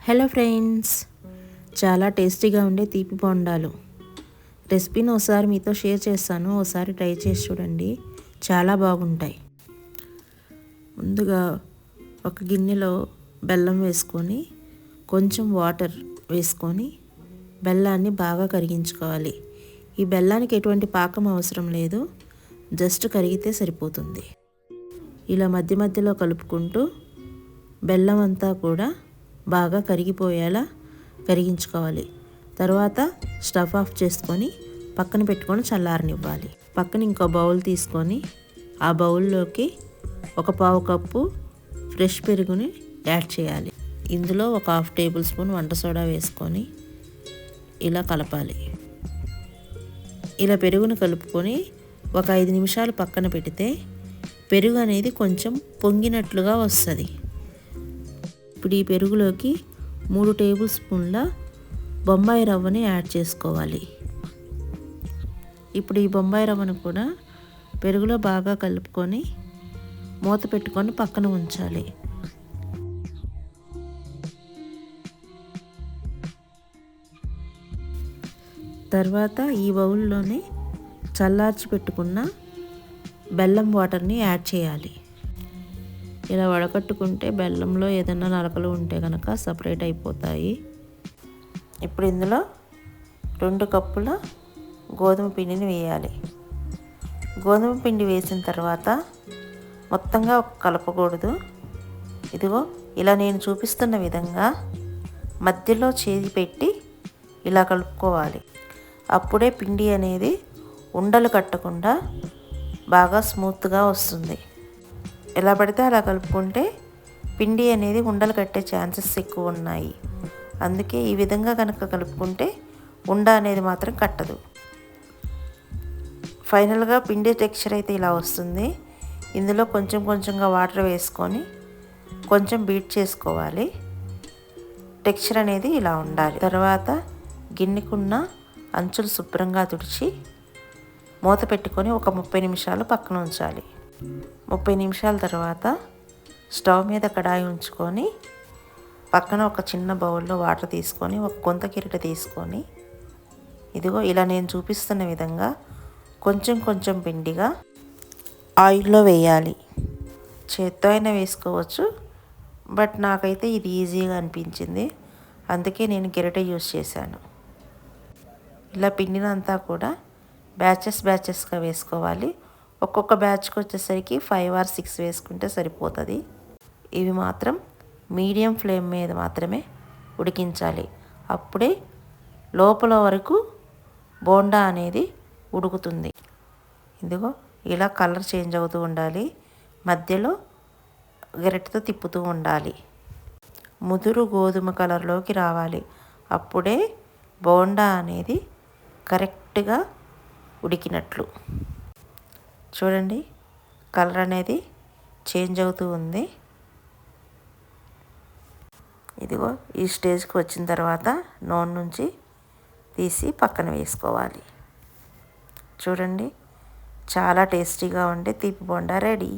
Hello friends, చాలా టేస్టీగా ఉండే తీపి బొండాలు రెసిపీని ఒకసారి మీతో షేర్ చేస్తాను. ఒకసారి ట్రై చేసి చూడండి, చాలా బాగుంటాయి. ముందుగా ఒక గిన్నెలో బెల్లం వేసుకొని కొంచెం వాటర్ వేసుకొని బెల్లాన్ని బాగా కరిగించుకోవాలి. ఈ బెల్లానికి ఎటువంటి పాకం అవసరం లేదు, జస్ట్ కరిగితే సరిపోతుంది. ఇలా మధ్య మధ్యలో కలుపుకుంటూ బెల్లం అంతా కూడా బాగా కరిగిపోయేలా కరిగించుకోవాలి. తర్వాత స్టవ్ ఆఫ్ చేసుకొని పక్కన పెట్టుకొని చల్లారనివ్వాలి. పక్కన ఇంకో బౌల్ తీసుకొని ఆ బౌల్లోకి ఒక పావు కప్పు ఫ్రెష్ పెరుగుని యాడ్ చేయాలి. ఇందులో ఒక 1/2 టేబుల్ స్పూన్ వంట సోడా వేసుకొని ఇలా కలపాలి. ఇలా పెరుగును కలుపుకొని ఒక 5 నిమిషాలు పక్కన పెడితే పెరుగు అనేది కొంచెం పొంగినట్లుగా వస్తుంది. ఇప్పుడు ఈ పెరుగులోకి 3 టేబుల్ స్పూన్ల బొంబాయి రవ్వని యాడ్ చేసుకోవాలి. ఇప్పుడు ఈ బొంబాయి రవ్వను కూడా పెరుగులో బాగా కలుపుకొని మూత పెట్టుకొని పక్కన ఉంచాలి. తర్వాత ఈ బౌల్లోనే చల్లార్చి పెట్టుకున్న బెల్లం వాటర్ని యాడ్ చేయాలి. ఇలా వడకట్టుకుంటే బెల్లంలో ఏదైనా నలకలు ఉంటే కనుక సపరేట్ అయిపోతాయి. ఇప్పుడు ఇందులో 2 కప్పుల గోధుమ పిండిని వేయాలి. గోధుమ పిండి వేసిన తర్వాత మొత్తంగా కలపకూడదు. ఇదిగో ఇలా నేను చూపిస్తున్న విధంగా మధ్యలో చేతి పెట్టి ఇలా కలుపుకోవాలి. అప్పుడే పిండి అనేది ఉండలు కట్టకుండా బాగా స్మూత్గా వస్తుంది. ఎలా పడితే అలా కలుపుకుంటే పిండి అనేది ఉండలు కట్టే ఛాన్సెస్ ఎక్కువ ఉన్నాయి. అందుకే ఈ విధంగా కనుక కలుపుకుంటే ఉండ అనేది మాత్రం కట్టదు. ఫైనల్గా పిండి టెక్స్చర్ అయితే ఇలా వస్తుంది. ఇందులో కొంచెం కొంచెంగా వాటర్ వేసుకొని కొంచెం బీట్ చేసుకోవాలి. టెక్స్చర్ అనేది ఇలా ఉండాలి. తర్వాత గిన్నెకున్న అంచులు శుభ్రంగా తుడిచి మూత పెట్టుకొని ఒక 30 నిమిషాలు పక్కన ఉంచాలి. 30 నిమిషాల తర్వాత స్టవ్ మీద కడాయి ఉంచుకొని పక్కన ఒక చిన్న బౌల్లో వాటర్ తీసుకొని ఒక కొంత కిరీట తీసుకొని ఇదిగో ఇలా నేను చూపిస్తున్న విధంగా కొంచెం కొంచెం పిండిగా ఆయిల్లో వేయాలి. చేత్తో అయినా వేసుకోవచ్చు, బట్ నాకైతే ఇది ఈజీగా అనిపించింది, అందుకే నేను గిరిట యూస్ చేశాను. ఇలా పిండినంతా కూడా బ్యాచెస్గా వేసుకోవాలి. ఒక్కొక్క బ్యాచ్కి వచ్చేసరికి 5 or 6 వేసుకుంటే సరిపోతుంది. ఇవి మాత్రం మీడియం ఫ్లేమ్ మీద మాత్రమే ఉడికించాలి. అప్పుడే లోపల వరకు బోండా అనేది ఉడుకుతుంది. ఇదిగో ఇలా కలర్ చేంజ్ అవుతూ ఉండాలి. మధ్యలో గరిటెతో తిప్పుతూ ఉండాలి. ముదురు గోధుమ కలర్లోకి రావాలి. అప్పుడే బోండా అనేది కరెక్ట్గా ఉడికినట్లు. చూడండి, కలర్ అనేది చేంజ్ అవుతూ ఉంది. ఇదిగో ఈ స్టేజ్కి వచ్చిన తర్వాత నూనె నుంచి తీసి పక్కన వేసుకోవాలి. చూడండి, చాలా టేస్టీగా ఉండే తీపి బోండా రెడీ.